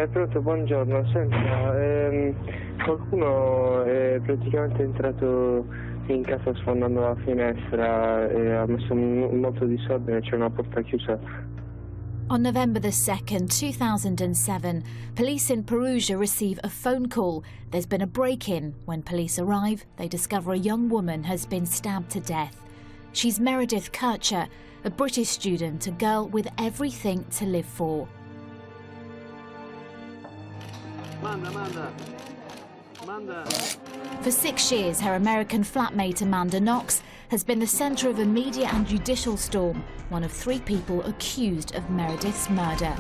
Pronto, buongiorno. Senta, qualcuno è praticamente entrato in casa sfondando la finestra e ha messo molto disordine, c'è una porta chiusa. On November the 2nd, 2007, police in Perugia receive a phone call. There's been a break-in. When police arrive, they discover a young woman has been stabbed to death. She's Meredith Kircher, a British student, a girl with everything to live for. Amanda. For 6 years, her American flatmate Amanda Knox has been the centre of a media and judicial storm, one of 3 people accused of Meredith's murder.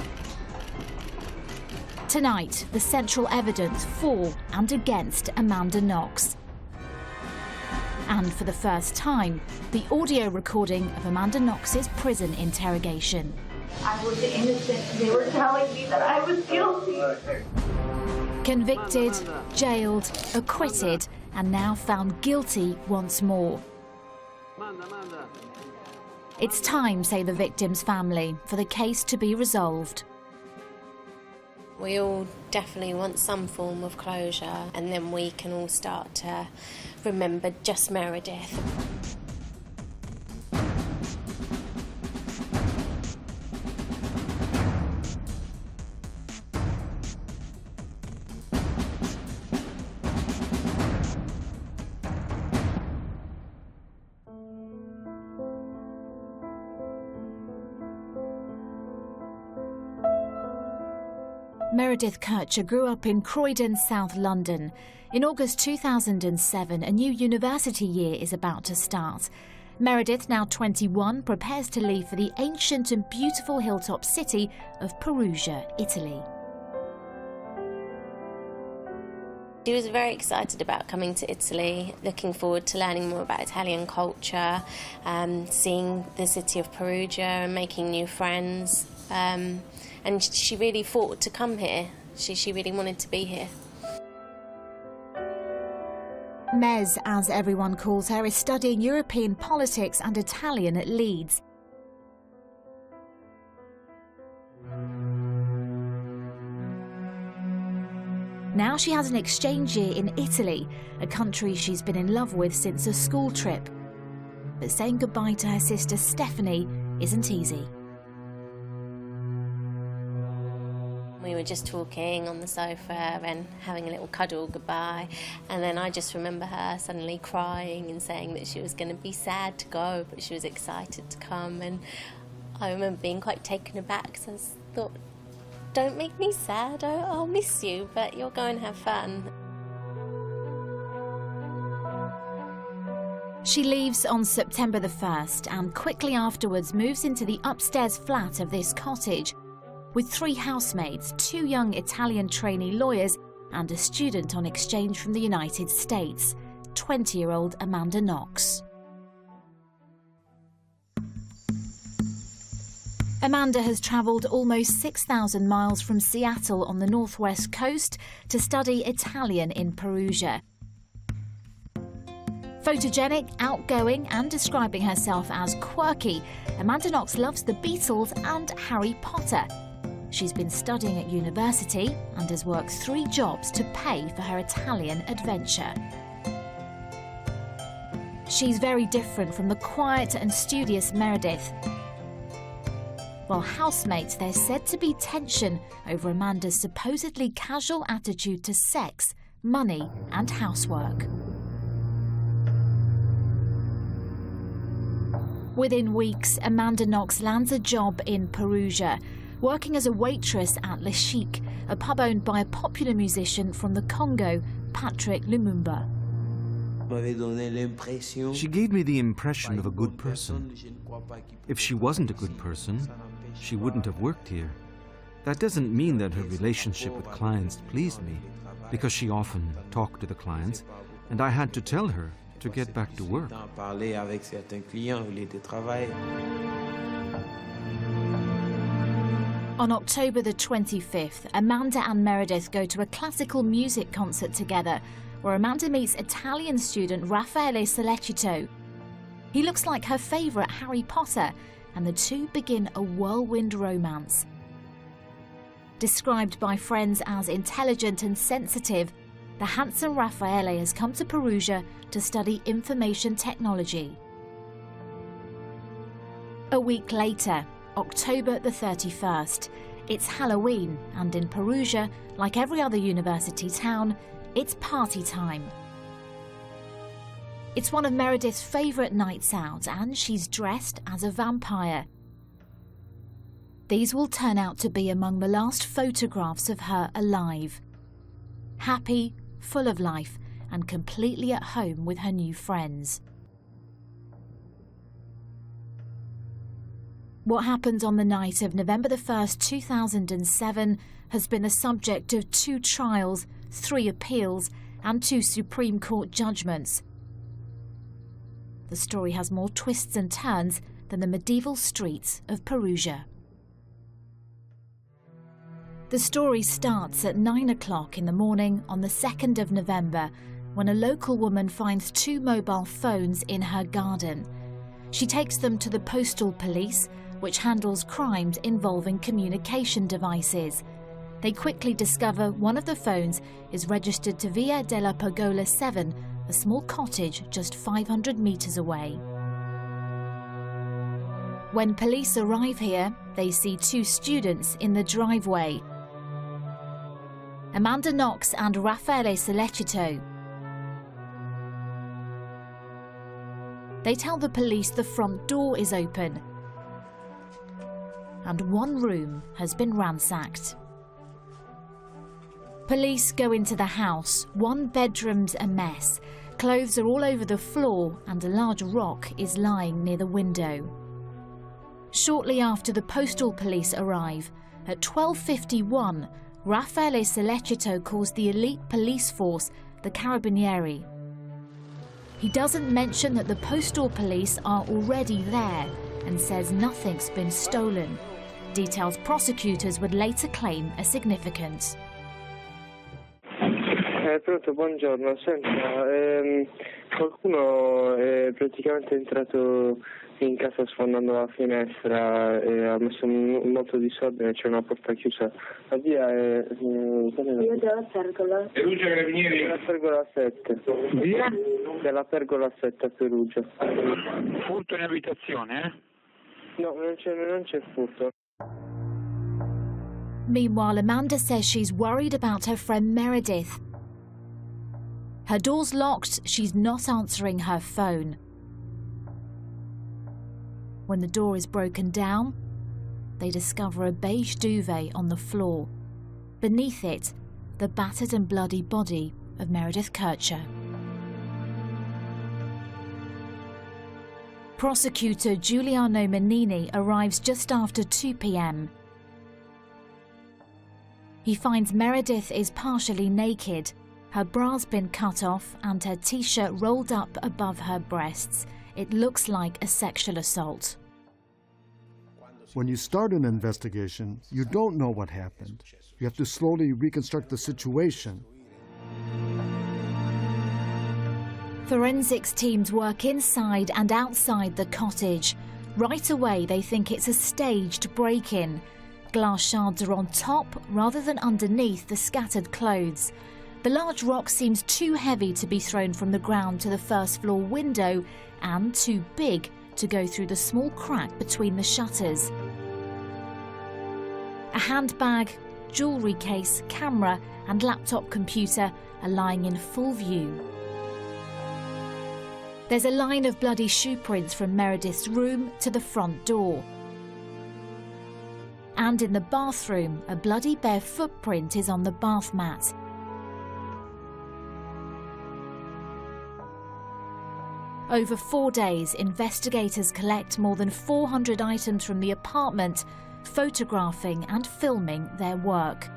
Tonight, the central evidence for and against Amanda Knox. And for the first time, the audio recording of Amanda Knox's prison interrogation. I was innocent. They were telling me that I was guilty. Convicted, jailed, acquitted, and now found guilty once more. It's time, say the victim's family, for the case to be resolved. We all definitely want some form of closure, and then we can all start to remember just Meredith. Meredith Kircher grew up in Croydon, South London. In August 2007, a new university year is about to start. Meredith, now 21, prepares to leave for the ancient and beautiful hilltop city of Perugia, Italy. She was very excited about coming to Italy, looking forward to learning more about Italian culture, seeing the city of Perugia and making new friends. And she really fought to come here. She really wanted to be here. Mez, as everyone calls her, is studying European politics and Italian at Leeds. Now she has an exchange year in Italy, a country she's been in love with since a school trip. But saying goodbye to her sister Stephanie isn't easy. We were just talking on the sofa and having a little cuddle goodbye, and then I just remember her suddenly crying and saying that she was going to be sad to go, but she was excited to come, and I remember being quite taken aback, so I thought, don't make me sad, I'll miss you, but you'll go and have fun. She leaves on September the 1st and quickly afterwards moves into the upstairs flat of this cottage, with 3 housemaids, 2 young Italian trainee lawyers and a student on exchange from the United States, 20-year-old Amanda Knox. Amanda has travelled almost 6,000 miles from Seattle on the northwest coast to study Italian in Perugia. Photogenic, outgoing and describing herself as quirky, Amanda Knox loves the Beatles and Harry Potter. She's been studying at university and has worked 3 jobs to pay for her Italian adventure. She's very different from the quiet and studious Meredith. While housemates, there's said to be tension over Amanda's supposedly casual attitude to sex, money and housework. Within weeks, Amanda Knox lands a job in Perugia, working as a waitress at Le Chic, a pub owned by a popular musician from the Congo, Patrick Lumumba. She gave me the impression of a good person. If she wasn't a good person, she wouldn't have worked here. That doesn't mean that her relationship with clients pleased me, because she often talked to the clients, and I had to tell her to get back to work. On October the 25th, Amanda and Meredith go to a classical music concert together, where Amanda meets Italian student Raffaele Sollecito. He looks like her favourite Harry Potter, and the two begin a whirlwind romance. Described by friends as intelligent and sensitive, the handsome Raffaele has come to Perugia to study information technology. A week later, October the 31st, it's Halloween, and in Perugia, like every other university town, it's party time. It's one of Meredith's favourite nights out, and she's dressed as a vampire. These will turn out to be among the last photographs of her alive. Happy, full of life, and completely at home with her new friends. What happened on the night of November the 1st, 2007 has been the subject of 2 trials, 3 appeals, and 2 Supreme Court judgments. The story has more twists and turns than the medieval streets of Perugia. The story starts at 9 o'clock in the morning on the 2nd of November, when a local woman finds 2 mobile phones in her garden. She takes them to the postal police, which handles crimes involving communication devices. They quickly discover one of the phones is registered to Via della Pergola 7, a small cottage just 500 metres away. When police arrive here, they see 2 students in the driveway. Amanda Knox and Raffaele Sollecito. They tell the police the front door is open and one room has been ransacked. Police go into the house. One bedroom's a mess. Clothes are all over the floor and a large rock is lying near the window. Shortly after the postal police arrive, at 12:51, Raffaele Sollecito calls the elite police force, the Carabinieri. He doesn't mention that the postal police are already there and says nothing's been stolen. Details prosecutors would later claim are significant. Pronto, buongiorno. Senta, qualcuno è praticamente entrato in casa sfondando la finestra e ha messo molto disordine, c'è una porta chiusa. La via è... Io della Pergola. Perugia Carabinieri. Della Pergola 7. Via? Della Pergola 7 a Perugia. Furto in abitazione, eh? No, non c'è furto. Meanwhile, Amanda says she's worried about her friend Meredith. Her door's locked, she's not answering her phone. When the door is broken down, they discover a beige duvet on the floor. Beneath it, the battered and bloody body of Meredith Kircher. Prosecutor Giuliano Menini arrives just after 2 p.m. He finds Meredith is partially naked. Her bra's been cut off and her t-shirt rolled up above her breasts. It looks like a sexual assault. When you start an investigation, you don't know what happened. You have to slowly reconstruct the situation. Forensics teams work inside and outside the cottage. Right away, they think it's a staged break-in. Glass shards are on top rather than underneath the scattered clothes. The large rock seems too heavy to be thrown from the ground to the first floor window and too big to go through the small crack between the shutters. A handbag, jewellery case, camera and laptop computer are lying in full view. There's a line of bloody shoe prints from Meredith's room to the front door. And in the bathroom, a bloody bare footprint is on the bath mat. Over 4 days, investigators collect more than 400 items from the apartment, photographing and filming their work.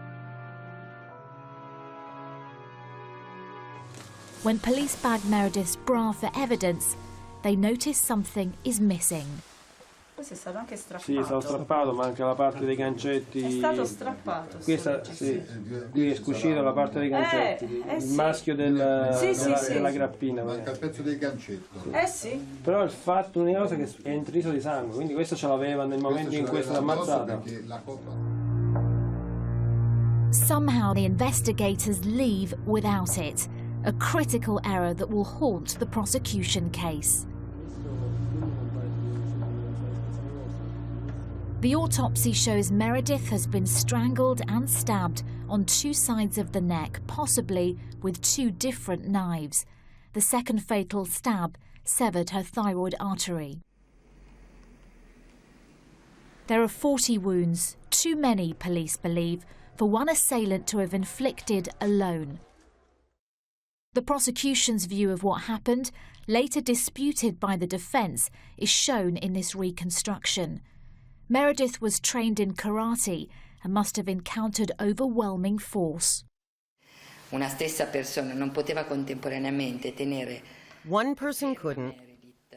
When police bag Meredith's bra for evidence, they notice something is missing. Questo è stato anche strappato. Sì, è stato strappato, manca la parte dei gancetti. È stato strappato. Questa, sì, qui è uscita la parte dei gancetti. Il maschio della grappina. Manca il pezzo dei gancetti. Sì. Però il fatto, l'unica cosa è che è intriso di sangue, quindi questo ce l'aveva nel momento in cui è stata ammazzata. Somehow the investigators leave without it, a critical error that will haunt the prosecution case. The autopsy shows Meredith has been strangled and stabbed on 2 sides of the neck, possibly with 2 different knives. The second fatal stab severed her thyroid artery. There are 40 wounds, too many, police believe, for one assailant to have inflicted alone. The prosecution's view of what happened, later disputed by the defence, is shown in this reconstruction. Meredith was trained in karate and must have encountered overwhelming force. Una stessa persona non poteva contemporaneamente tenere. One person couldn't,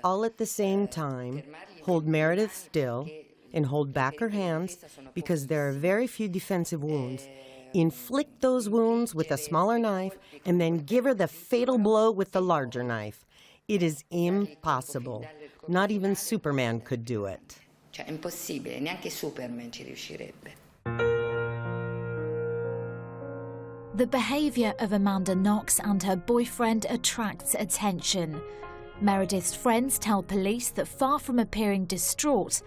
all at the same time, hold Meredith still and hold back her hands because there are very few defensive wounds, inflict those wounds with a smaller knife, and then give her the fatal blow with the larger knife. It is impossible. Not even Superman could do it. Cioè, è impossibile, neanche Superman ci riuscirebbe. The behaviour of Amanda Knox and her boyfriend attracts attention. Meredith's friends tell police that far from appearing distraught,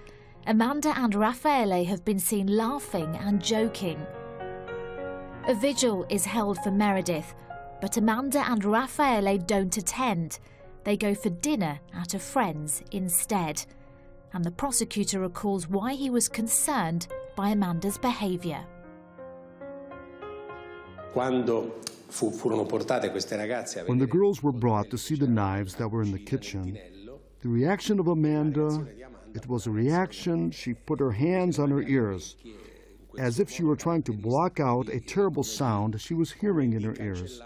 Amanda and Raffaele have been seen laughing and joking. A vigil is held for Meredith, but Amanda and Raffaele don't attend. They go for dinner at a friend's instead. And the prosecutor recalls why he was concerned by Amanda's behaviour. When the girls were brought to see the knives that were in the kitchen, the reaction of Amanda, it was a reaction. She put her hands on her ears, as if she were trying to block out a terrible sound she was hearing in her ears.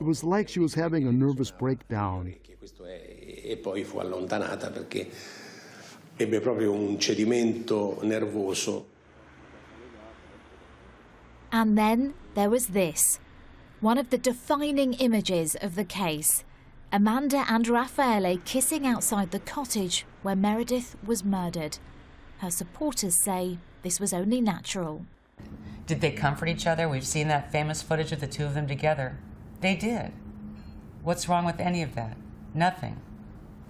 It was like she was having a nervous breakdown. E poi fu allontanata perché ebbe proprio un cedimento nervoso. And then there was this, one of the defining images of the case. Amanda and Raffaele kissing outside the cottage where Meredith was murdered. Her supporters say this was only natural. Did they comfort each other? We've seen that famous footage of the 2 of them together. They did. What's wrong with any of that? Nothing.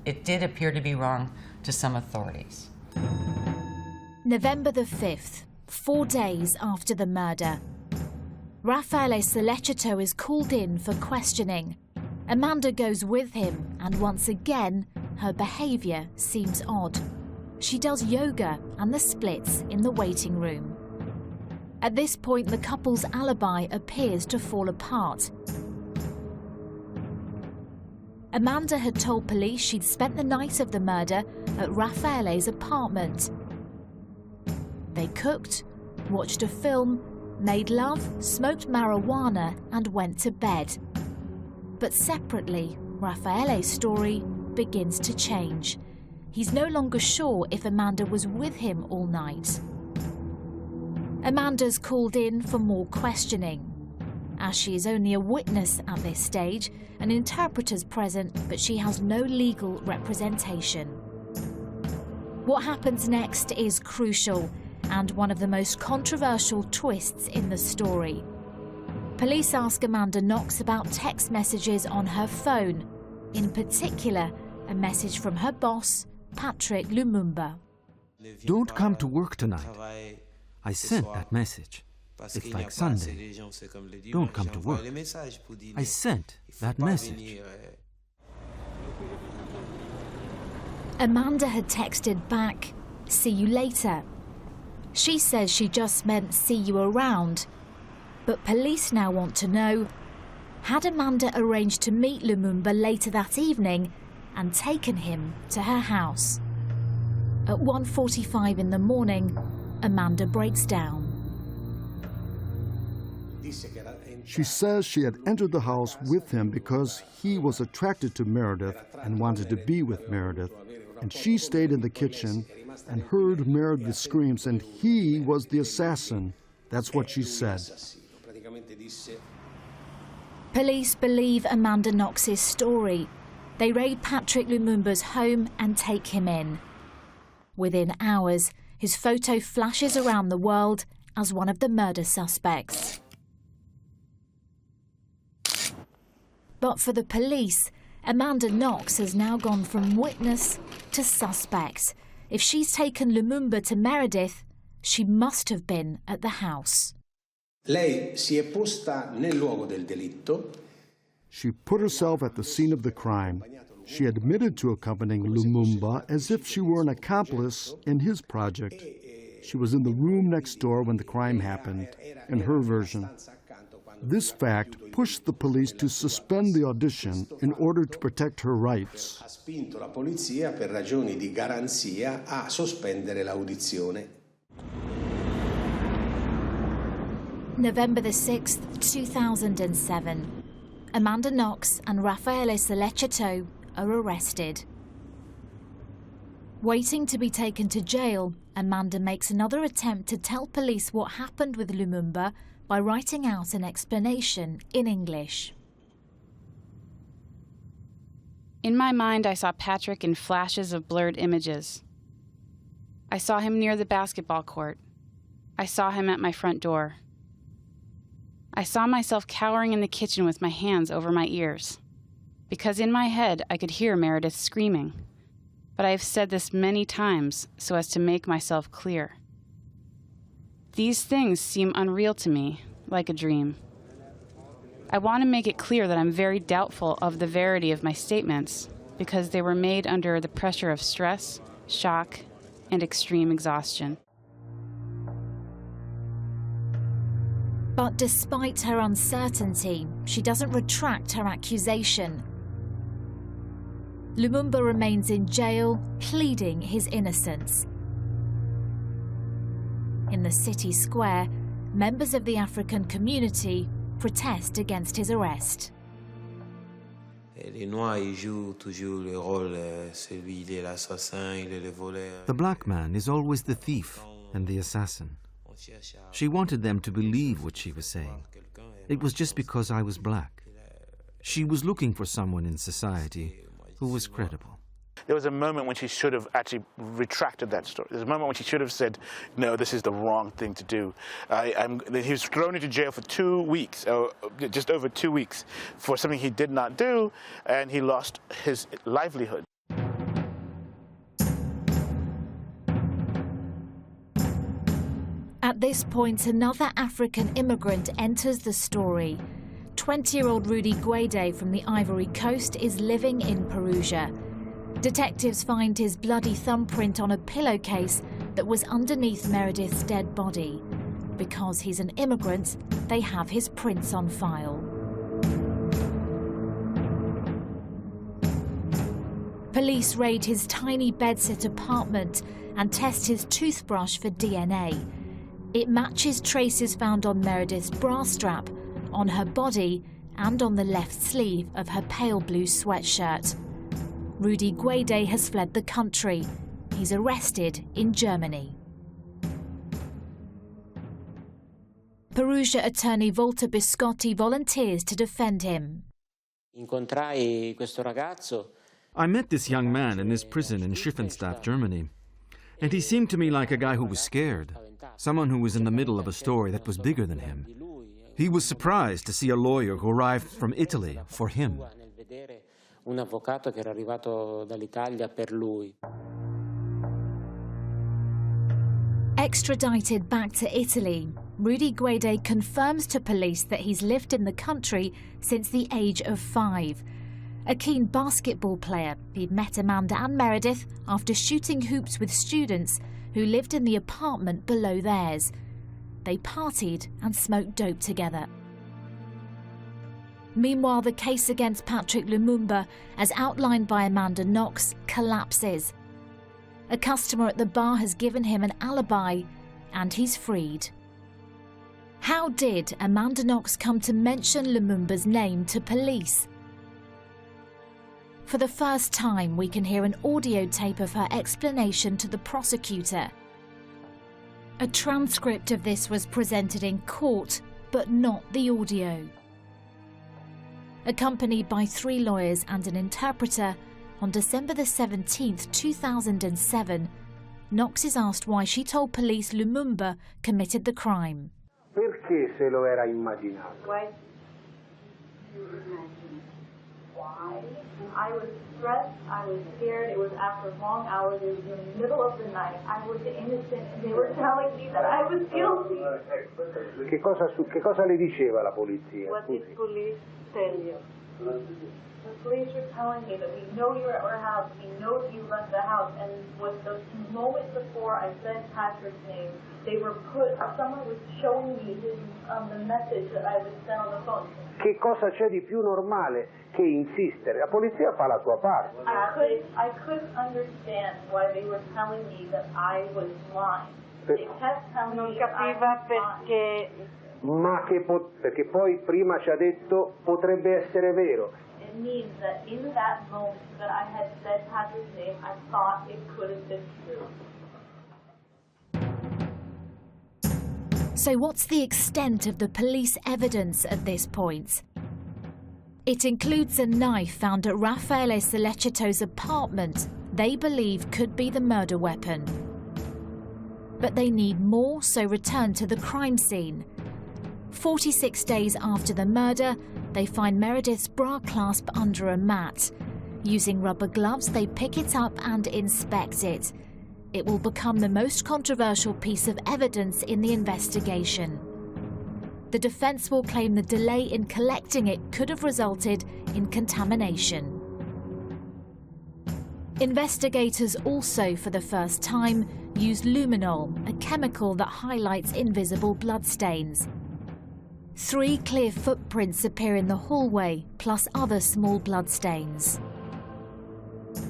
It did appear to be wrong to some authorities. November the 5th, 4 days after the murder. Raffaele Sollecito is called in for questioning. Amanda goes with him, and once again, her behaviour seems odd. She does yoga and the splits in the waiting room. At this point, the couple's alibi appears to fall apart. Amanda had told police she'd spent the night of the murder at Raffaele's apartment. They cooked, watched a film, made love, smoked marijuana, and went to bed. But separately, Raffaele's story begins to change. He's no longer sure if Amanda was with him all night. Amanda's called in for more questioning. As she is only a witness at this stage, an interpreter's present, but she has no legal representation. What happens next is crucial and one of the most controversial twists in the story. Police ask Amanda Knox about text messages on her phone, in particular, a message from her boss, Patrick Lumumba. Don't come to work tonight. I sent that message. It's like Sunday. Don't come to work. I sent that message. Amanda had texted back, "See you later." She says she just meant "see you around." But police now want to know, had Amanda arranged to meet Lumumba later that evening and taken him to her house? At 1:45 in the morning, Amanda breaks down. She says she had entered the house with him because he was attracted to Meredith and wanted to be with Meredith, and she stayed in the kitchen and heard Meredith's screams, and he was the assassin. That's what she said. Police believe Amanda Knox's story. They raid Patrick Lumumba's home and take him in. Within hours, his photo flashes around the world as one of the murder suspects. But for the police, Amanda Knox has now gone from witness to suspect. If she's taken Lumumba to Meredith, she must have been at the house. Lei si è posta nel luogo del delitto. She put herself at the scene of the crime. She admitted to accompanying Lumumba as if she were an accomplice in his project. She was in the room next door when the crime happened, in her version. This fact pushed the police to suspend the audition in order to protect her rights. Ha spinto la polizia per ragioni di garanzia a sospendere l'audizione. November the 6th, 2007. Amanda Knox and Raffaele Solecito are arrested. Waiting to be taken to jail, Amanda makes another attempt to tell police what happened with Lumumba by writing out an explanation in English. In my mind, I saw Patrick in flashes of blurred images. I saw him near the basketball court. I saw him at my front door. I saw myself cowering in the kitchen with my hands over my ears, because in my head I could hear Meredith screaming. But I have said this many times so as to make myself clear. These things seem unreal to me, like a dream. I want to make it clear that I'm very doubtful of the verity of my statements, because they were made under the pressure of stress, shock, and extreme exhaustion. But despite her uncertainty, she doesn't retract her accusation. Lumumba remains in jail, pleading his innocence. In the city square, members of the African community protest against his arrest. The black man is always the thief and the assassin. She wanted them to believe what she was saying. It was just because I was black. She was looking for someone in society who was credible. There was a moment when she should have actually retracted that story. There's a moment when she should have said, no, this is the wrong thing to do. He was thrown into jail for 2 weeks, or just over 2 weeks, for something he did not do, and he lost his livelihood. At this point, another African immigrant enters the story. 20-year-old Rudy Guede from the Ivory Coast is living in Perugia. Detectives find his bloody thumbprint on a pillowcase that was underneath Meredith's dead body. Because he's an immigrant, they have his prints on file. Police raid his tiny bedsit apartment and test his toothbrush for DNA. It matches traces found on Meredith's bra strap, on her body, and on the left sleeve of her pale blue sweatshirt. Rudy Guede has fled the country. He's arrested in Germany. Perugia attorney Walter Biscotti volunteers to defend him. I met this young man in this prison in Schiffenstadt, Germany, and he seemed to me like a guy who was scared, someone who was in the middle of a story that was bigger than him. He was surprised to see a lawyer who arrived from Italy for him. Extradited back to Italy, Rudy Guede confirms to police that he's lived in the country since the age of 5. A keen basketball player, he'd met Amanda and Meredith after shooting hoops with students who lived in the apartment below theirs. They partied and smoked dope together. Meanwhile, the case against Patrick Lumumba, as outlined by Amanda Knox, collapses. A customer at the bar has given him an alibi, and he's freed. How did Amanda Knox come to mention Lumumba's name to police? For the first time, we can hear an audio tape of her explanation to the prosecutor. A transcript of this was presented in court, but not the audio. Accompanied by 3 lawyers and an interpreter, on December the 17th, 2007, Knox is asked why she told police Lumumba committed the crime. Perché se lo era immaginato? Why? why. I was stressed, I was scared, it was after long hours, it was in the middle of the night, I was innocent, and they were telling me that I was guilty. Che cosa le diceva la polizia? What did police tell you? The police were telling me that we know you're at our house, we know that you left the house, and was the moment before I said Patrick's name, someone was showing me the message that I was sent on the phone. Che cosa c'è di più normale che insistere? La polizia fa la sua parte. I couldn't understand why they were telling me that I was lying. They kept telling me that I was lying. Ma perché poi prima ci ha detto potrebbe essere vero. It means that in that moment that I had said Patrick's name, I thought it could have been true. So what's the extent of the police evidence at this point? It includes a knife found at Raffaele Sollecito's apartment they believe could be the murder weapon. But they need more, so return to the crime scene. 46 days after the murder, they find Meredith's bra clasp under a mat. Using rubber gloves, they pick it up and inspect it. It will become the most controversial piece of evidence in the investigation. The defense will claim the delay in collecting it could have resulted in contamination. Investigators also, for the first time, use luminol, a chemical that highlights invisible bloodstains. 3 clear footprints appear in the hallway, plus other small bloodstains.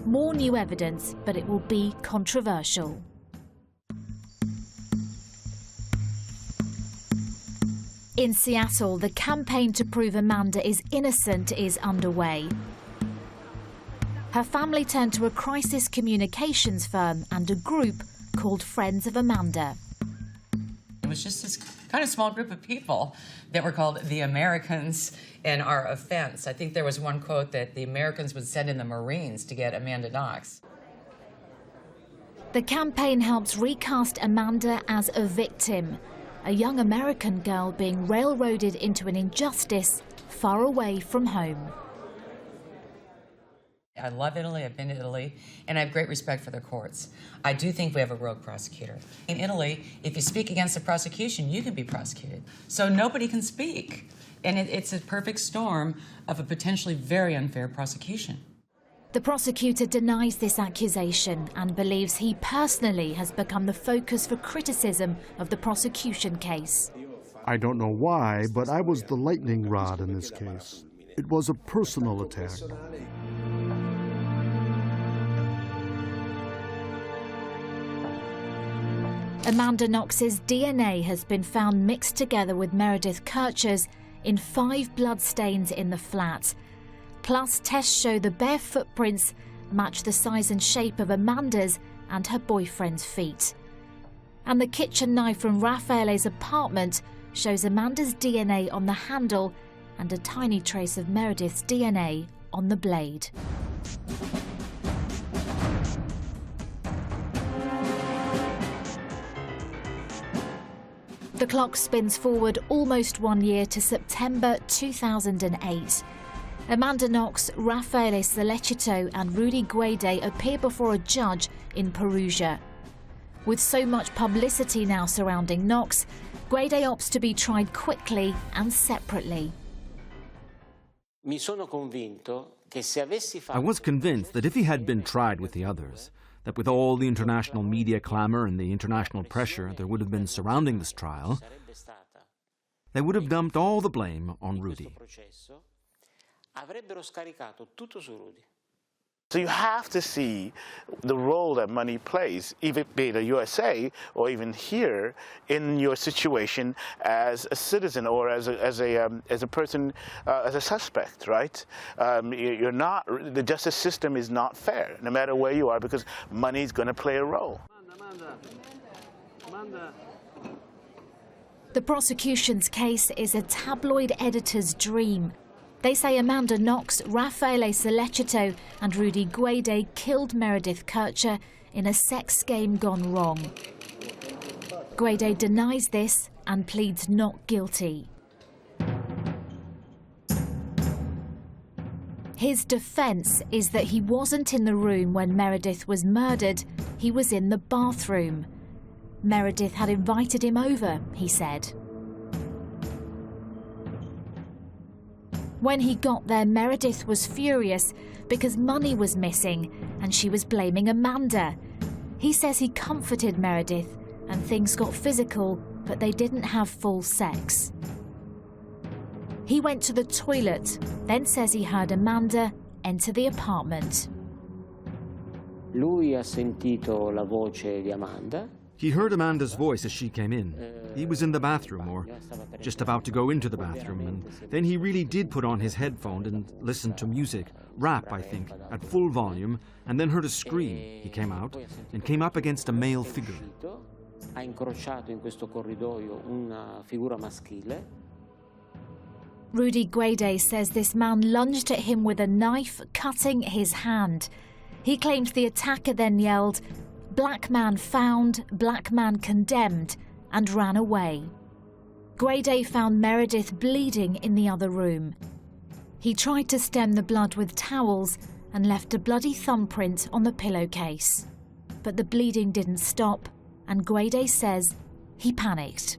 More new evidence, but it will be controversial. In Seattle, the campaign to prove Amanda is innocent is underway. Her family turned to a crisis communications firm and a group called Friends of Amanda. It was just this kind of small group of people that were called the Americans in our offense. I think there was one quote that the Americans would send in the Marines to get Amanda Knox. The campaign helps recast Amanda as a victim, a young American girl being railroaded into an injustice far away from home. I love Italy, I've been to Italy, and I have great respect for the courts. I do think we have a rogue prosecutor. In Italy, if you speak against the prosecution, you can be prosecuted. So nobody can speak. And it's a perfect storm of a potentially very unfair prosecution. The prosecutor denies this accusation and believes he personally has become the focus for criticism of the prosecution case. I don't know why, but I was the lightning rod in this case. It was a personal attack. Amanda Knox's DNA has been found mixed together with Meredith Kircher's in 5 bloodstains in the flat. Plus, tests show the bare footprints match the size and shape of Amanda's and her boyfriend's feet. And the kitchen knife from Raffaele's apartment shows Amanda's DNA on the handle and a tiny trace of Meredith's DNA on the blade. The clock spins forward almost 1 year to September 2008. Amanda Knox, Raffaele Sollecito and Rudy Guede appear before a judge in Perugia. With so much publicity now surrounding Knox, Guede opts to be tried quickly and separately. I was convinced that if he had been tried with the others, that with all the international media clamor and the international pressure there would have been surrounding this trial, they would have dumped all the blame on Rudy. So you have to see the role that money plays, even be it the USA or even here, in your situation as a citizen or as a person, as a suspect, right? You're not. The justice system is not fair, no matter where you are, because money is going to play a role. The prosecution's case is a tabloid editor's dream. They say Amanda Knox, Raffaele Sollecito and Rudy Guede killed Meredith Kircher in a sex game gone wrong. Guede denies this and pleads not guilty. His defense is that he wasn't in the room when Meredith was murdered, he was in the bathroom. Meredith had invited him over, he said. When he got there, Meredith was furious because money was missing and she was blaming Amanda. He says he comforted Meredith and things got physical, but they didn't have full sex. He went to the toilet, then says he heard Amanda enter the apartment. Lui ha sentito la voce di Amanda. He heard Amanda's voice as she came in. He was in the bathroom, or just about to go into the bathroom, and then he really did put on his headphone and listen to music, rap, I think, at full volume, and then heard a scream. He came out and came up against a male figure. Ha incrociato in questo corridoio una figura maschile. Rudy Guede says this man lunged at him with a knife, cutting his hand. He claims the attacker then yelled, "Black man found, black man condemned," and ran away. Guede found Meredith bleeding in the other room. He tried to stem the blood with towels and left a bloody thumbprint on the pillowcase. But the bleeding didn't stop, and Guede says he panicked.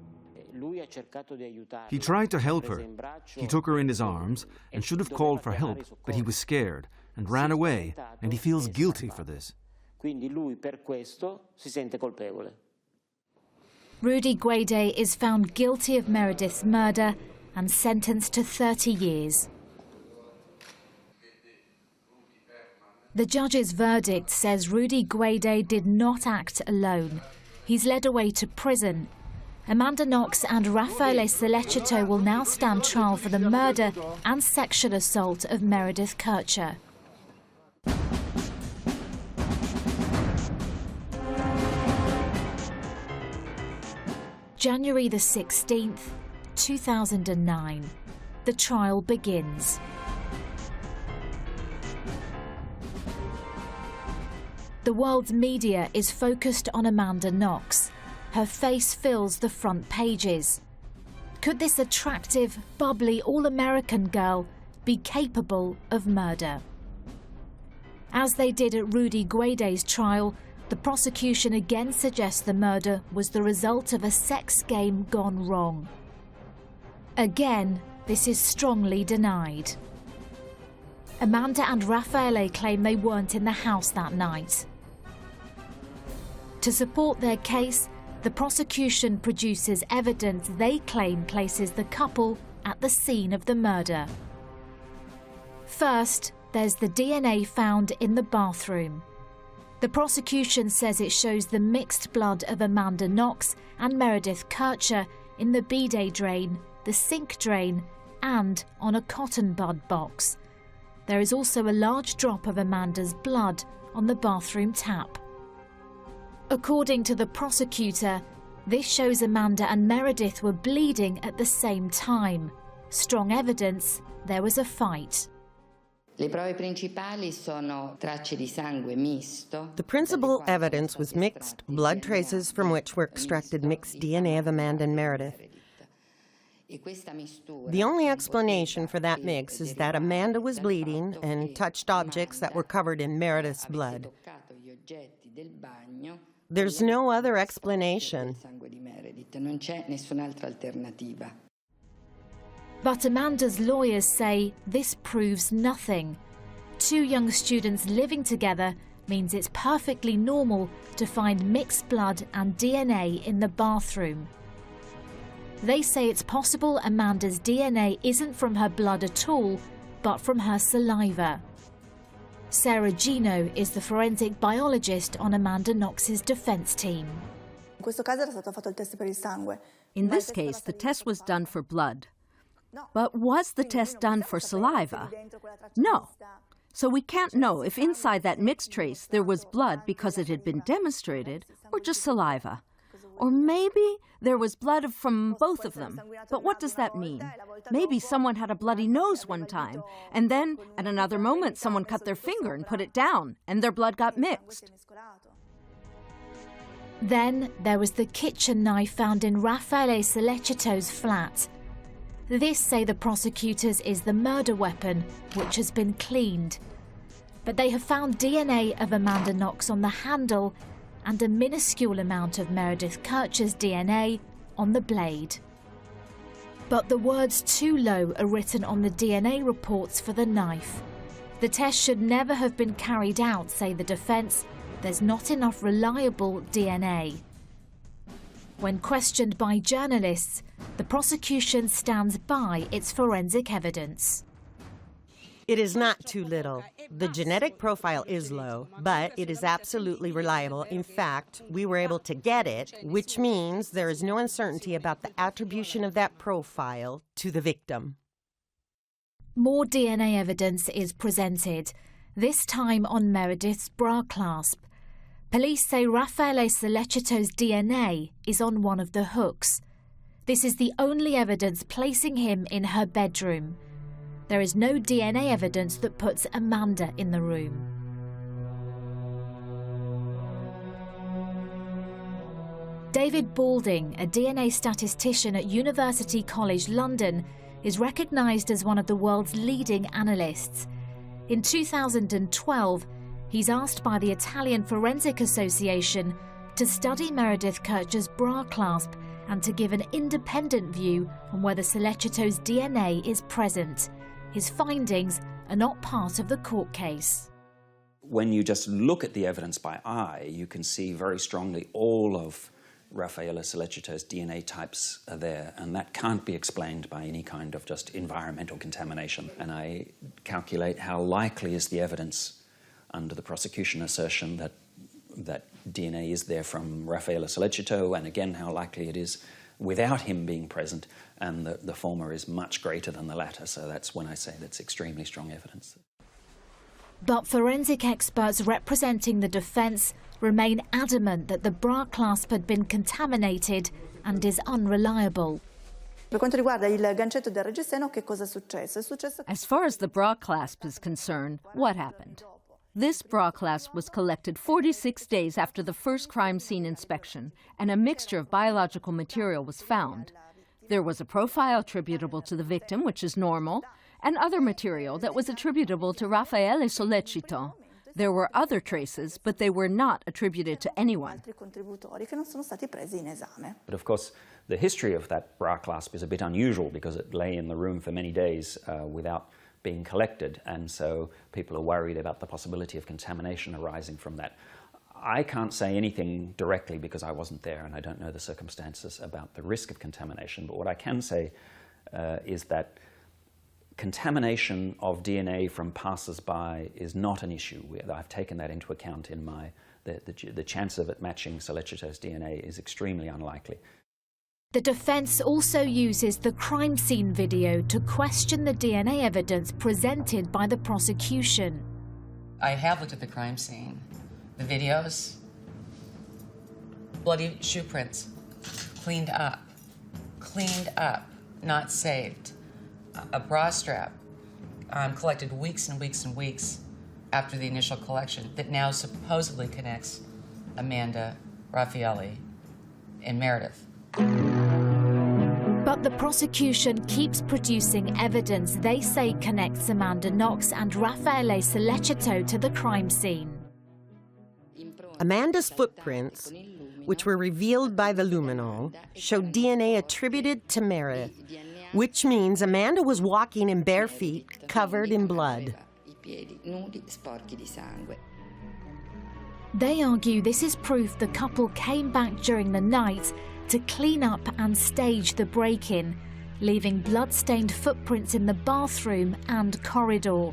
He tried to help her. He took her in his arms and should have called for help, but he was scared and ran away, and he feels guilty for this. Quindi lui per questo si sente colpevole. Rudy Guede is found guilty of Meredith's murder and sentenced to 30 years. The judge's verdict says Rudy Guede did not act alone. He's led away to prison. Amanda Knox and Raffaele Sollecito will now stand trial for the murder and sexual assault of Meredith Kircher. January the 16th, 2009. The trial begins. The world's media is focused on Amanda Knox. Her face fills the front pages. Could this attractive, bubbly, all-American girl be capable of murder? As they did at Rudy Guede's trial, the prosecution again suggests the murder was the result of a sex game gone wrong. Again, this is strongly denied. Amanda and Raffaele claim they weren't in the house that night. To support their case, the prosecution produces evidence they claim places the couple at the scene of the murder. First, there's the DNA found in the bathroom. The prosecution says it shows the mixed blood of Amanda Knox and Meredith Kircher in the bidet drain, the sink drain, and on a cotton bud box. There is also a large drop of Amanda's blood on the bathroom tap. According to the prosecutor, this shows Amanda and Meredith were bleeding at the same time. Strong evidence there was a fight. Le prove principali sono tracce di sangue misto. The principal evidence was mixed blood traces from which were extracted mixed DNA of Amanda and Meredith. The only explanation for that mix is that Amanda was bleeding and touched objects that were covered in Meredith's blood. There's no other explanation. But Amanda's lawyers say this proves nothing. Two young students living together means it's perfectly normal to find mixed blood and DNA in the bathroom. They say it's possible Amanda's DNA isn't from her blood at all, but from her saliva. Sarah Gino is the forensic biologist on Amanda Knox's defense team. In this case, the test was done for blood. But was the test done for saliva? No. So we can't know if inside that mixed trace there was blood because it had been demonstrated, or just saliva. Or maybe there was blood from both of them. But what does that mean? Maybe someone had a bloody nose one time, and then at another moment someone cut their finger and put it down, and their blood got mixed. Then there was the kitchen knife found in Raffaele Sollecito's flat. This, say the prosecutors, is the murder weapon, which has been cleaned. But they have found DNA of Amanda Knox on the handle and a minuscule amount of Meredith Kircher's DNA on the blade. But the words "too low" are written on the DNA reports for the knife. The test should never have been carried out, say the defence. There's not enough reliable DNA. When questioned by journalists, the prosecution stands by its forensic evidence. It is not too little. The genetic profile is low, but it is absolutely reliable. In fact, we were able to get it, which means there is no uncertainty about the attribution of that profile to the victim. More DNA evidence is presented, this time on Meredith's bra clasp. Police say Raffaele Sollecito's DNA is on one of the hooks. This is the only evidence placing him in her bedroom. There is no DNA evidence that puts Amanda in the room. David Balding, a DNA statistician at University College London, is recognised as one of the world's leading analysts. In 2012, he's asked by the Italian Forensic Association to study Meredith Kircher's bra clasp and to give an independent view on whether Sollecito's DNA is present. His findings are not part of the court case. When you just look at the evidence by eye, you can see very strongly all of Raffaele Sollecito's DNA types are there, and that can't be explained by any kind of just environmental contamination. And I calculate how likely is the evidence under the prosecution assertion that DNA is there from Raffaele Sollecito, and again how likely it is without him being present, and the former is much greater than the latter. So that's when I say that's extremely strong evidence. But forensic experts representing the defence remain adamant that the bra clasp had been contaminated and is unreliable. As far as the bra clasp is concerned, what happened? This bra clasp was collected 46 days after the first crime scene inspection, and a mixture of biological material was found. There was a profile attributable to the victim, which is normal, and other material that was attributable to Raffaele Sollecito. There were other traces, but they were not attributed to anyone. But of course, the history of that bra clasp is a bit unusual because it lay in the room for many days without being collected, and so people are worried about the possibility of contamination arising from that. I can't say anything directly because I wasn't there and I don't know the circumstances about the risk of contamination, but what I can say is that contamination of DNA from passers-by is not an issue. I've taken that into account in the chance of it matching Sollecito's DNA is extremely unlikely. The defence also uses the crime scene video to question the DNA evidence presented by the prosecution. I have looked at the crime scene. The videos, bloody shoe prints, cleaned up, not saved. A bra strap collected weeks and weeks and weeks after the initial collection that now supposedly connects Amanda, Raffaele, and Meredith. But the prosecution keeps producing evidence they say connects Amanda Knox and Raffaele Sollecito to the crime scene. Amanda's footprints, which were revealed by the luminol, showed DNA attributed to Meredith, which means Amanda was walking in bare feet, covered in blood. They argue this is proof the couple came back during the night to clean up and stage the break-in, leaving blood-stained footprints in the bathroom and corridor.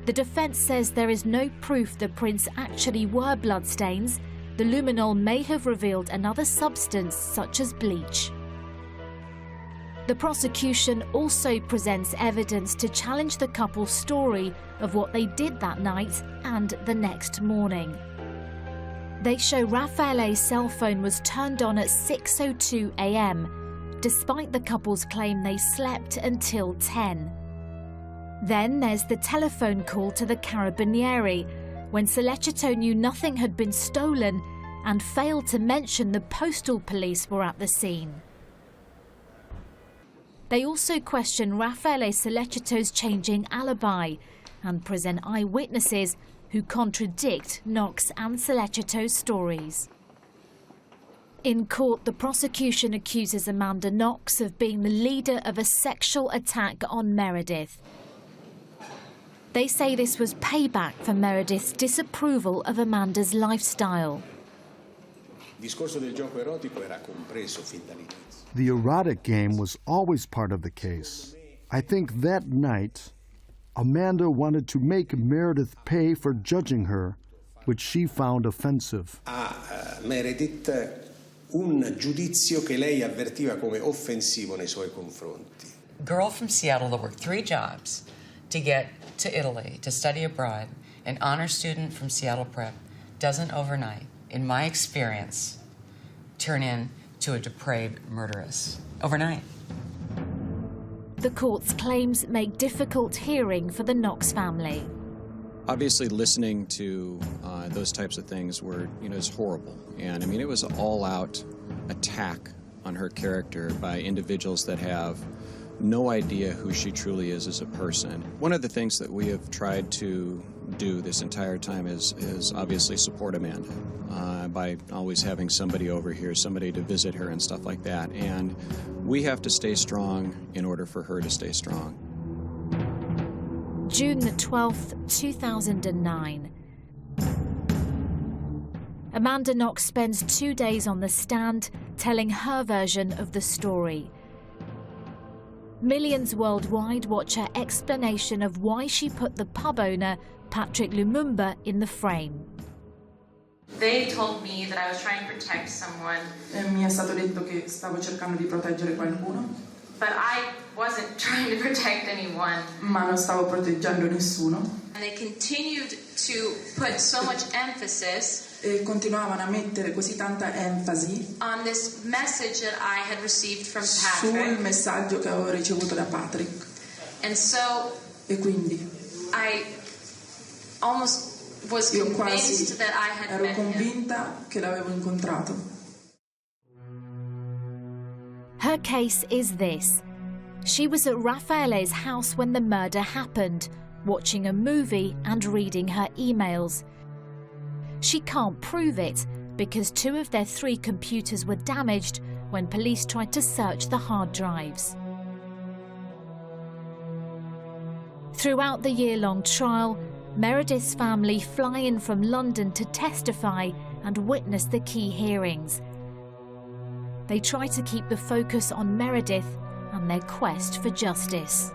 The defence says there is no proof the prints actually were bloodstains. The luminol may have revealed another substance such as bleach. The prosecution also presents evidence to challenge the couple's story of what they did that night and the next morning. They show Raffaele's cell phone was turned on at 6:02 a.m, despite the couple's claim they slept until 10. Then there's the telephone call to the Carabinieri, when Sollecito knew nothing had been stolen and failed to mention the postal police were at the scene. They also question Raffaele Solecito's changing alibi and present eyewitnesses who contradict Knox and Solecito's stories. In court, the prosecution accuses Amanda Knox of being the leader of a sexual attack on Meredith. They say this was payback for Meredith's disapproval of Amanda's lifestyle. The erotic game was always part of the case. I think that night, Amanda wanted to make Meredith pay for judging her, which she found offensive. Meredith un giudizio che lei avvertiva come offensivo nei suoi confronti. Girl from Seattle that worked 3 jobs to get to Italy to study abroad, an honor student from Seattle Prep, doesn't overnight, in my experience, turn into a depraved murderess. Overnight. The court's claims make difficult hearing for the Knox family. Obviously, listening to those types of things were, is horrible. And I mean, it was an all-out attack on her character by individuals that have no idea who she truly is as a person. One of the things that we have tried to do this entire time is obviously support Amanda by always having somebody over here, somebody to visit her and stuff like that. And we have to stay strong in order for her to stay strong. June the 12th, 2009. Amanda Knox spends 2 days on the stand telling her version of the story. Millions worldwide watch her explanation of why she put the pub owner, Patrick Lumumba, in the frame. They told me that I was trying to protect someone. Mi è stato detto che stavo cercando di proteggere qualcuno. But I wasn't trying to protect anyone. Ma non stavo proteggendo nessuno. And they continued to put so much emphasis e continuavano a mettere così tanta enfasi on this message that I had received from Patrick. Sul messaggio che avevo ricevuto da Patrick. And so e quindi I almost was convinced that I had ero convinta che l'avevo incontrato. Her case is this. She was at Raffaele's house when the murder happened, watching a movie and reading her emails. She can't prove it because 2 of their 3 computers were damaged when police tried to search the hard drives. Throughout the year-long trial, Meredith's family fly in from London to testify and witness the key hearings. They try to keep the focus on Meredith and their quest for justice.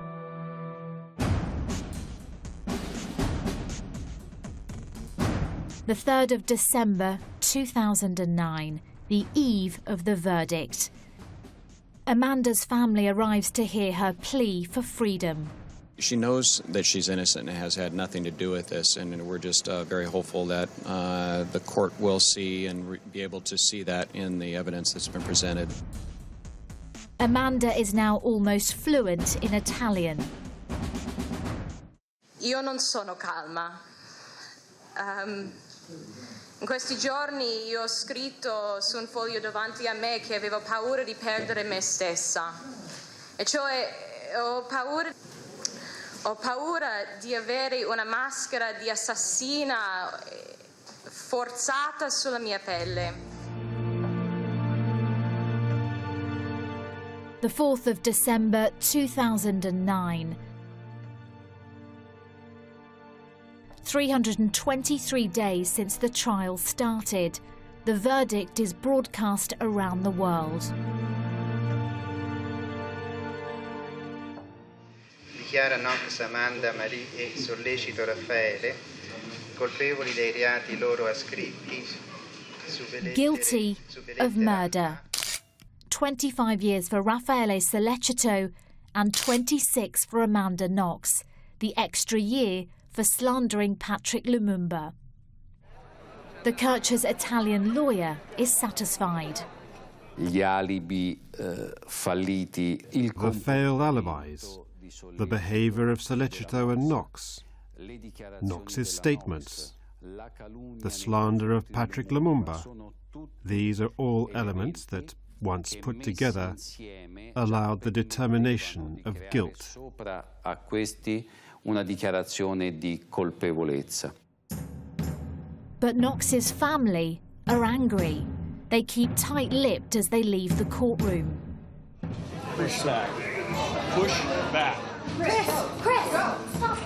The 3rd of December 2009, the eve of the verdict. Amanda's family arrives to hear her plea for freedom. She knows that she's innocent and has had nothing to do with this, and we're just very hopeful that the court will see and be able to see that in the evidence that's been presented. Amanda is now almost fluent in Italian. Io non sono calma. In questi giorni io ho scritto su un foglio davanti a me che avevo paura di perdere me stessa. E cioè ho paura di avere una maschera di assassina forzata sulla mia pelle. The 4th of December 2009. 323 days since the trial started. The verdict is broadcast around the world. Dichiara Knox, Amanda, Marie e Sollecito Raffaele colpevoli dei reati loro ascritti. Guilty of murder. 25 years for Raffaele Solecito and 26 for Amanda Knox. The extra year for slandering Patrick Lumumba. The Kircher's Italian lawyer is satisfied. Gli alibi falliti. The failed alibis. The behavior of Solecito and Knox. Knox's statements. The slander of Patrick Lumumba. These are all elements that once put together, allowed the determination of guilt. A questi una dichiarazione di colpevolezza. But Knox's family are angry. They keep tight-lipped as they leave the courtroom. Push back. Push back. Chris! Stop!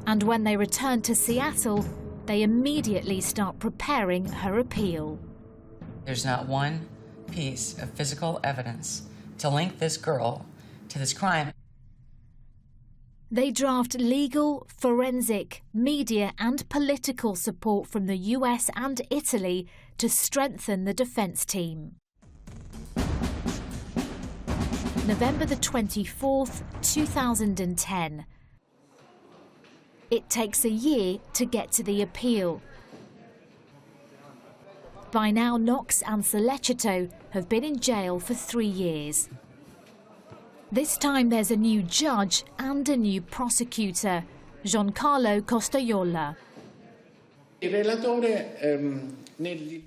And when they return to Seattle, they immediately start preparing her appeal. There's not one piece of physical evidence to link this girl to this crime. They draft legal, forensic, media and political support from the US and Italy to strengthen the defence team. November the 24th, 2010. It takes a year to get to the appeal. By now, Knox and Sollecito have been in jail for 3 years. This time there's a new judge and a new prosecutor, Giancarlo Costaiola.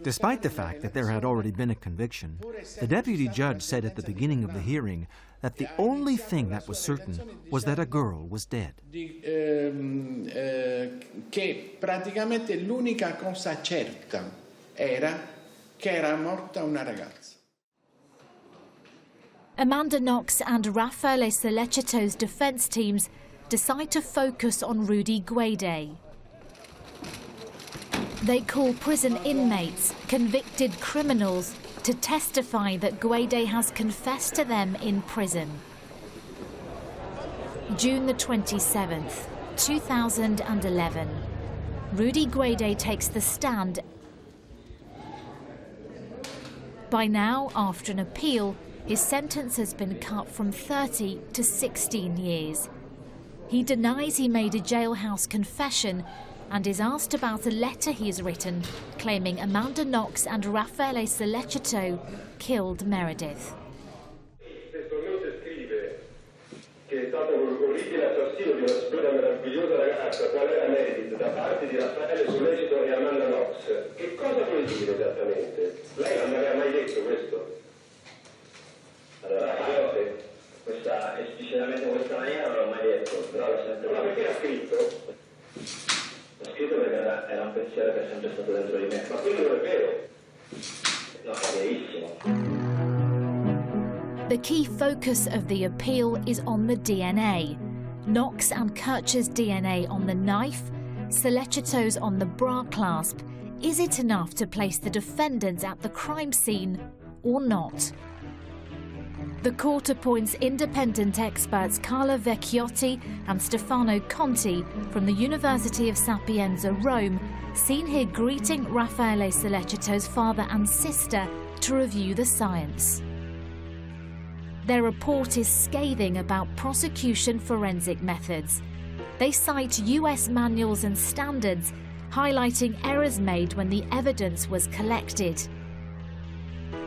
Despite the fact that there had already been a conviction, the deputy judge said at the beginning of the hearing that the only thing that was certain was that a girl was dead. Che praticamente l'unica cosa certa era che era morta una ragazza. Amanda Knox and Raffaele Sollecito's defence teams decide to focus on Rudy Guede. They call prison inmates, convicted criminals, to testify that Guede has confessed to them in prison. June the 27th, 2011. Rudy Guede takes the stand. By now, after an appeal, his sentence has been cut from 30 to 16 years. He denies he made a jailhouse confession and is asked about a letter he has written claiming Amanda Knox and Raffaele Sollecito killed Meredith. Che è stato un orribile assassino di una splenda meravigliosa ragazza, qual era Meredith, da parte di Raffaele Sollecito e Amanda Knox. Che cosa vuol dire esattamente? Lei non mi aveva mai detto questo? Allora, io questa, esplicitamente in questa maniera non l'ho mai detto, però l'ho sempre... Ma perché l'ha scritto? L'ho scritto perché era un pensiero che è sempre stato dentro di me. Ma quello non è vero. No, è verissimo. The key focus of the appeal is on the DNA. Knox and Kircher's DNA on the knife, Sollecito's on the bra clasp. Is it enough to place the defendants at the crime scene or not? The court appoints independent experts Carla Vecchiotti and Stefano Conti from the University of Sapienza, Rome, seen here greeting Raffaele Sollecito's father and sister to review the science. Their report is scathing about prosecution forensic methods. They cite US manuals and standards, highlighting errors made when the evidence was collected.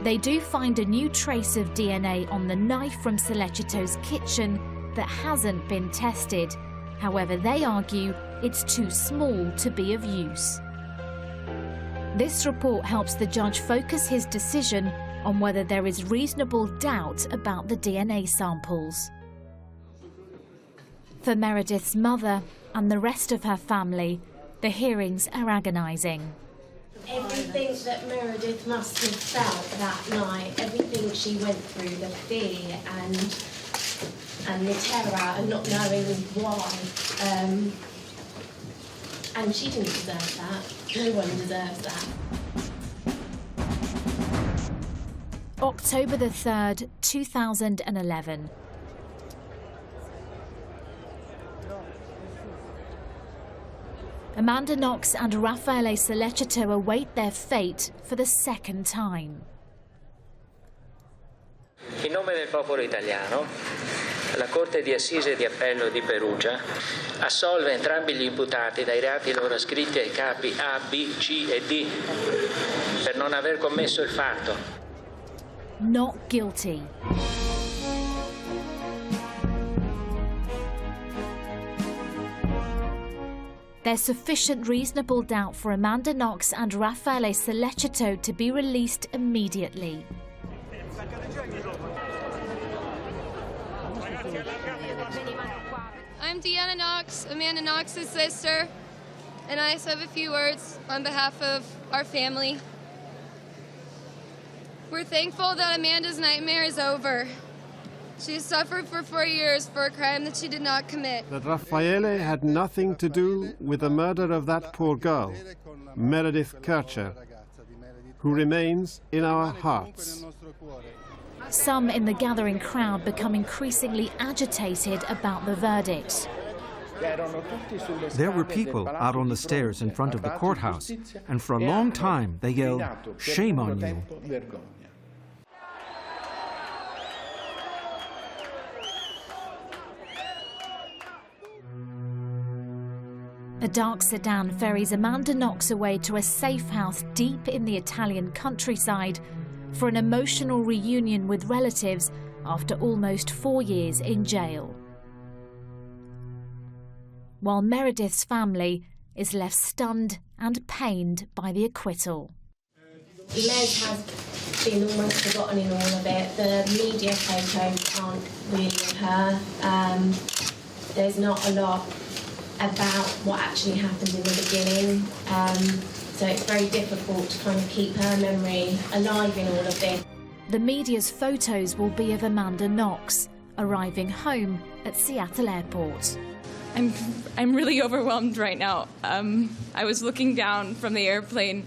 They do find a new trace of DNA on the knife from Sollecito's kitchen that hasn't been tested. However, they argue it's too small to be of use. This report helps the judge focus his decision on whether there is reasonable doubt about the DNA samples. For Meredith's mother and the rest of her family, the hearings are agonising. Everything that Meredith must have felt that night, everything she went through, the fear and the terror and not knowing why. And she didn't deserve that. No one deserves that. October the 3rd, 2011. Amanda Knox and Raffaele Sollecito await their fate for the second time. In nome del popolo italiano, la Corte di Assise di Appello di Perugia assolve entrambi gli imputati dai reati loro ascritti ai capi A, B, C e D per non aver commesso il fatto. Not guilty. There's sufficient reasonable doubt for Amanda Knox and Raffaele Sollecito to be released immediately. I'm Deanna Knox, Amanda Knox's sister, and I just have a few words on behalf of our family. We're thankful that Amanda's nightmare is over. She suffered for 4 years for a crime that she did not commit. That Raffaele had nothing to do with the murder of that poor girl, Meredith Kircher, who remains in our hearts. Some in the gathering crowd become increasingly agitated about the verdict. There were people out on the stairs in front of the courthouse, and for a long time they yelled, "Shame on you." A dark sedan ferries Amanda Knox away to a safe house deep in the Italian countryside for an emotional reunion with relatives after almost 4 years in jail. While Meredith's family is left stunned and pained by the acquittal. Les has been almost forgotten in all of it. The media photo can't really of her. There's not a lot about what actually happened in the beginning, so it's very difficult to kind of keep her memory alive in all of this. The media's photos will be of Amanda Knox arriving home at Seattle Airport. I'm really overwhelmed right now. I was looking down from the airplane,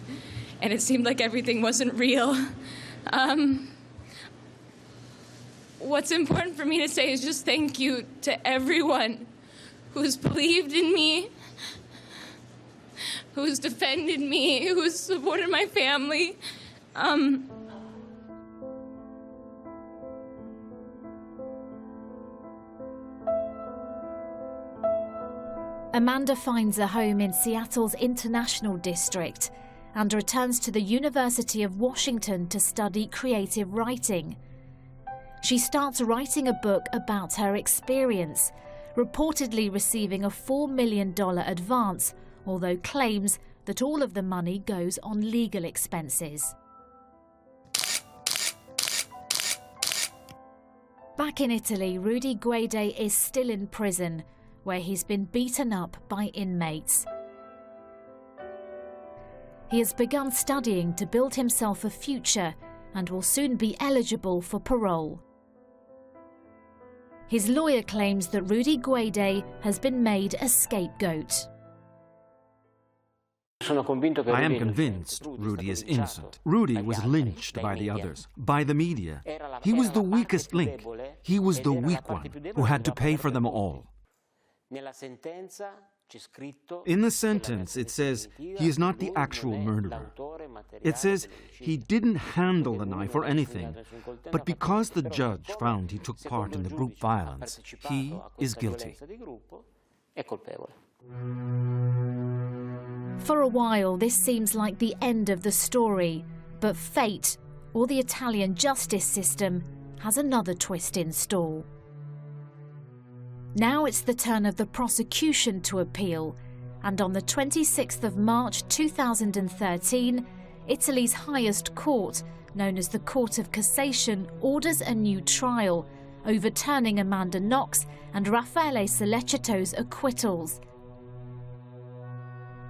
and it seemed like everything wasn't real. What's important for me to say is just thank you to everyone who's believed in me, who's defended me, who's supported my family. Amanda finds a home in Seattle's International District and returns to the University of Washington to study creative writing. She starts writing a book about her experience, reportedly receiving a $4 million advance, although claims that all of the money goes on legal expenses. Back in Italy, Rudy Guede is still in prison, where he's been beaten up by inmates. He has begun studying to build himself a future and will soon be eligible for parole. His lawyer claims that Rudy Guede has been made a scapegoat. I am convinced Rudy is innocent. Rudy was lynched by the others, by the media. He was the weakest link. He was the weak one who had to pay for them all. In the sentence, it says he is not the actual murderer. It says he didn't handle the knife or anything, but because the judge found he took part in the group violence, he is guilty. For a while, this seems like the end of the story, but fate, or the Italian justice system, has another twist in store. Now it's the turn of the prosecution to appeal, and on the 26th of March 2013, Italy's highest court, known as the Court of Cassation, orders a new trial, overturning Amanda Knox and Raffaele Sollecito's acquittals.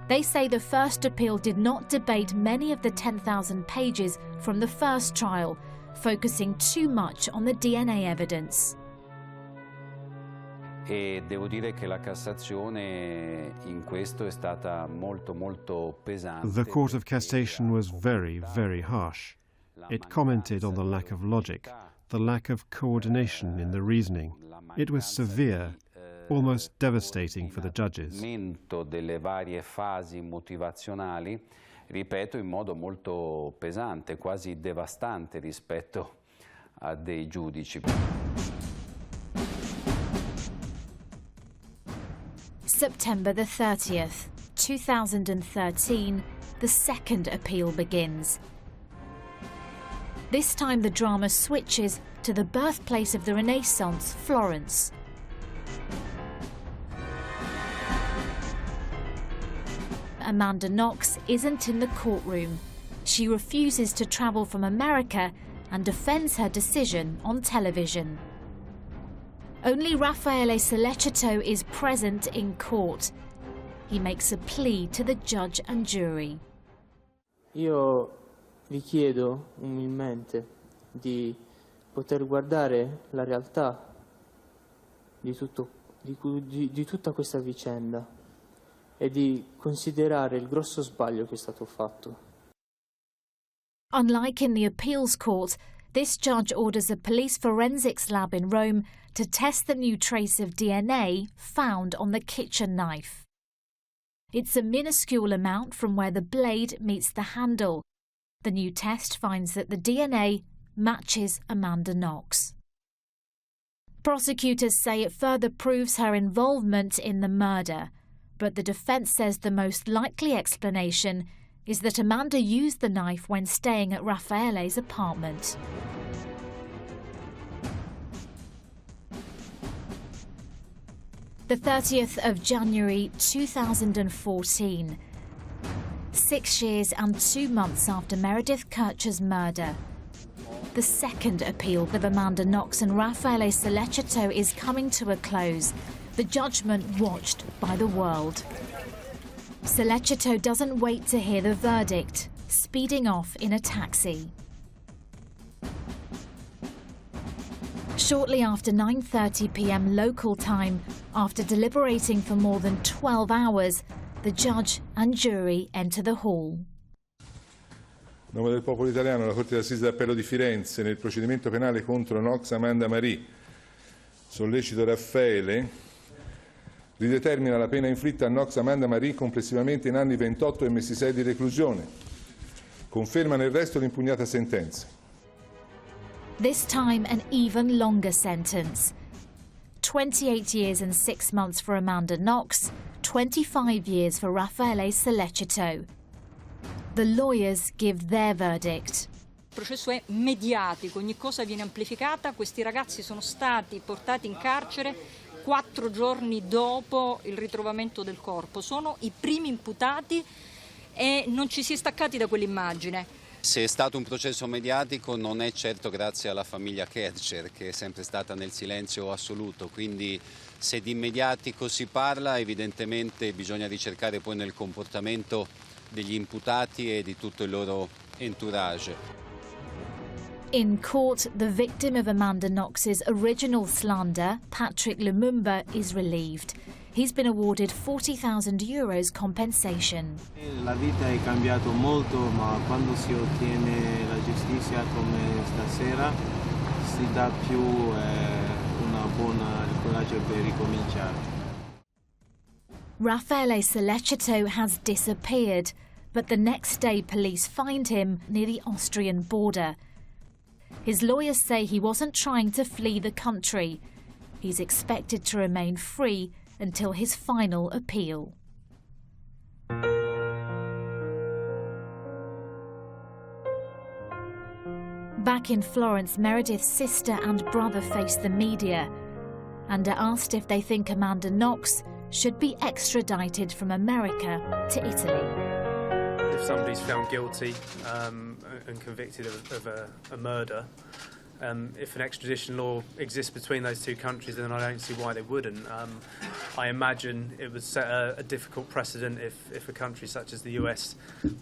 They say the first appeal did not debate many of the 10,000 pages from the first trial, focusing too much on the DNA evidence. E devo dire che la Cassazione in questo è stata molto pesante. The Court of Cassation was very, very harsh. It commented on the lack of logic, the lack of coordination in the reasoning. It was severe, almost devastating for the judges. Delle varie fasi motivazionali, ripeto, in modo molto pesante, quasi devastante rispetto a dei giudici. September the 30th, 2013, the second appeal begins. This time the drama switches to the birthplace of the Renaissance, Florence. Amanda Knox isn't in the courtroom. She refuses to travel from America and defends her decision on television. Only Raffaele Sollecito is present in court. He makes a plea to the judge and jury. Io vi chiedo umilmente di poter guardare la realtà di tutta questa vicenda e di considerare il grosso sbaglio che è stato fatto. Unlike in the appeals court, this judge orders a police forensics lab in Rome to test the new trace of DNA found on the kitchen knife. It's a minuscule amount from where the blade meets the handle. The new test finds that the DNA matches Amanda Knox. Prosecutors say it further proves her involvement in the murder, but the defence says the most likely explanation is that Amanda used the knife when staying at Raffaele's apartment. The 30th of January 2014. 6 years and 2 months after Meredith Kercher's murder. The second appeal of Amanda Knox and Raffaele Sollecito is coming to a close, the judgment watched by the world. Sollecito doesn't wait to hear the verdict, speeding off in a taxi. Shortly after 9:30 p.m. local time, after deliberating for more than 12 hours, the judge and jury enter the hall. A nome del popolo italiano, la Corte d'Assise d'Appello di Firenze, nel procedimento penale contro Knox Amanda Marie, Sollecito Raffaele, ridetermina la pena inflitta a Knox Amanda Marie complessivamente in anni 28 e mesi 6 di reclusione. Conferma nel resto l'impugnata sentenza. This time an even longer sentence. 28 years and 6 months for Amanda Knox, 25 years for Raffaele Sollecito. The lawyers give their verdict. Il processo è mediatico, ogni cosa viene amplificata, questi ragazzi sono stati portati in carcere 4 giorni dopo il ritrovamento del corpo, sono i primi imputati e non ci si è staccati da quell'immagine. Se è stato un processo mediatico non è certo grazie alla famiglia Kercher, che è sempre stata nel silenzio assoluto, quindi se di mediatico si parla evidentemente bisogna ricercare poi nel comportamento degli imputati e di tutto il loro entourage. In court, the victim of Amanda Knox's original slander, Patrick Lumumba, is relieved. He's been awarded €40,000 compensation. La vita è cambiato molto, ma quando si ottiene la giustizia come stasera si dà più una buona coraggio per ricominciare. Raffaele Sollecito has disappeared, but the next day police find him near the Austrian border. His lawyers say he wasn't trying to flee the country. He's expected to remain free until his final appeal. Back in Florence, Meredith's sister and brother face the media and are asked if they think Amanda Knox should be extradited from America to Italy. If somebody's found guilty and convicted of a murder, if an extradition law exists between those two countries, then I don't see why they wouldn't. I imagine it would set a difficult precedent if a country such as the US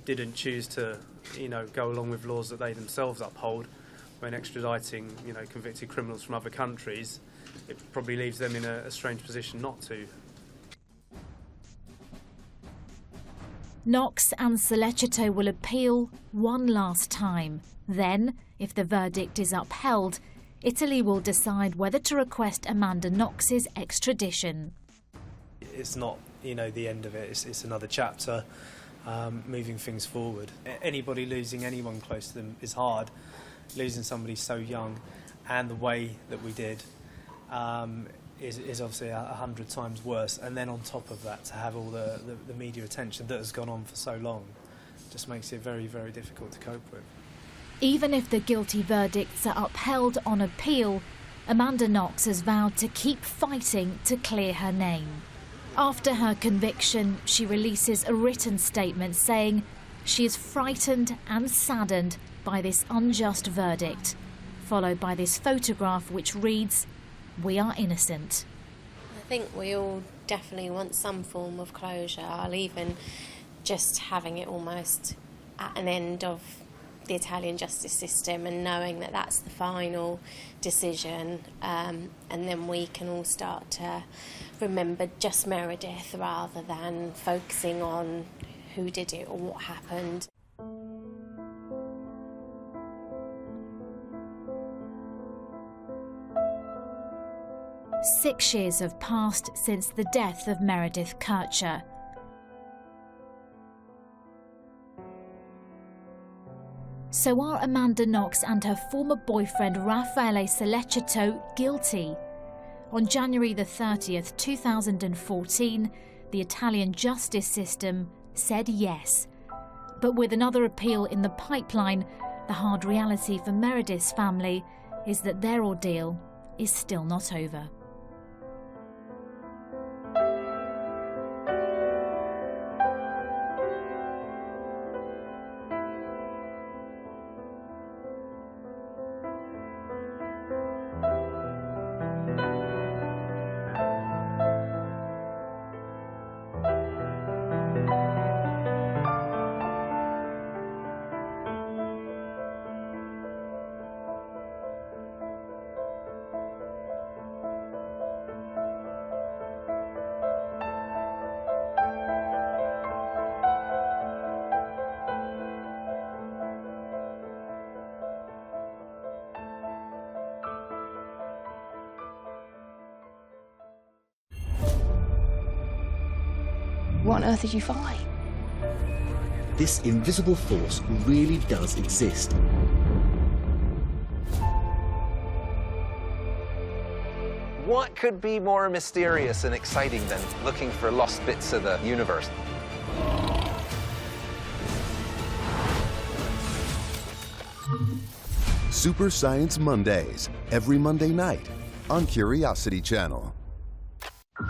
didn't choose to, go along with laws that they themselves uphold when extraditing, convicted criminals from other countries. It probably leaves them in a strange position not to. Knox and Sollecito will appeal one last time. Then, if the verdict is upheld, Italy will decide whether to request Amanda Knox's extradition. It's not, the end of it. It's another chapter, moving things forward. Anybody losing anyone close to them is hard. Losing somebody so young and the way that we did is obviously 100 times worse. And then on top of that, to have all the media attention that has gone on for so long just makes it very, very difficult to cope with. Even if the guilty verdicts are upheld on appeal, Amanda Knox has vowed to keep fighting to clear her name. After her conviction, she releases a written statement saying she is frightened and saddened by this unjust verdict, followed by this photograph which reads, "We are innocent." I think we all definitely want some form of closure, even just having it almost at an end of the Italian justice system and knowing that that's the final decision, and then we can all start to remember just Meredith rather than focusing on who did it or what happened. Six years have passed since the death of Meredith Kircher. So are Amanda Knox and her former boyfriend Raffaele Sollecito guilty? On January the 30th, 2014, the Italian justice system said yes. But with another appeal in the pipeline, the hard reality for Meredith's family is that their ordeal is still not over. What on earth did you find? This invisible force really does exist. What could be more mysterious and exciting than looking for lost bits of the universe? Super Science Mondays, every Monday night on Curiosity Channel.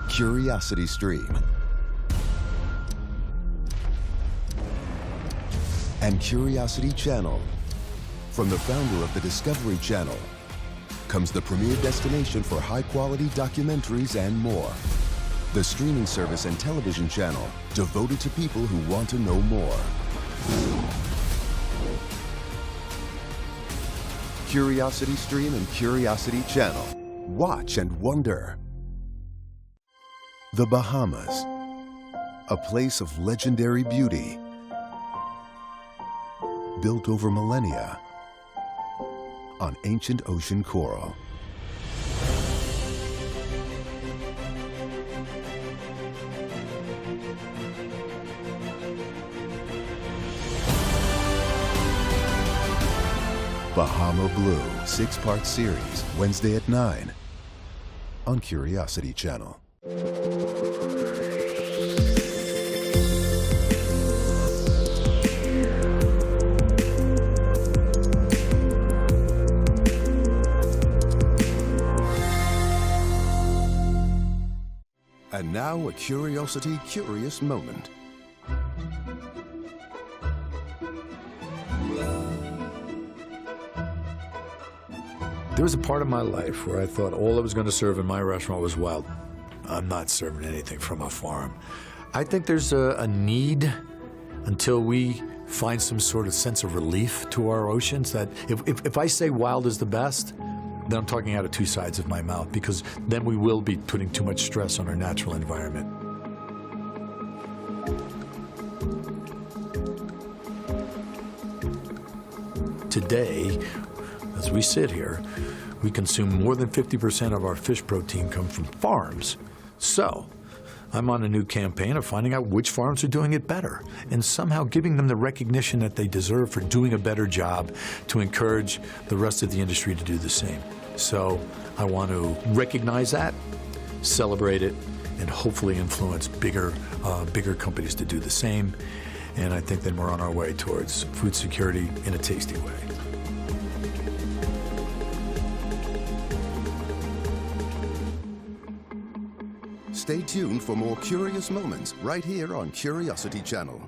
Curiosity Stream. And Curiosity Channel. From the founder of the Discovery Channel comes the premier destination for high-quality documentaries and more. The streaming service and television channel devoted to people who want to know more. Curiosity Stream and Curiosity Channel. Watch and wonder. The Bahamas, a place of legendary beauty, built over millennia on ancient ocean coral. Bahama Blue, 6-part series, Wednesday at 9 on Curiosity Channel. And now a Curiosity Curious moment. There was a part of my life where I thought all I was going to serve in my restaurant was wild. I'm not serving anything from a farm. I think there's a need until we find some sort of sense of relief to our oceans that if I say wild is the best, then I'm talking out of two sides of my mouth, because then we will be putting too much stress on our natural environment. Today, as we sit here, we consume more than 50% of our fish protein come from farms. So, I'm on a new campaign of finding out which farms are doing it better and somehow giving them the recognition that they deserve for doing a better job to encourage the rest of the industry to do the same. So, I want to recognize that, celebrate it, and hopefully influence bigger companies to do the same. And I think then we're on our way towards food security in a tasty way. Stay tuned for more curious moments right here on Curiosity Channel.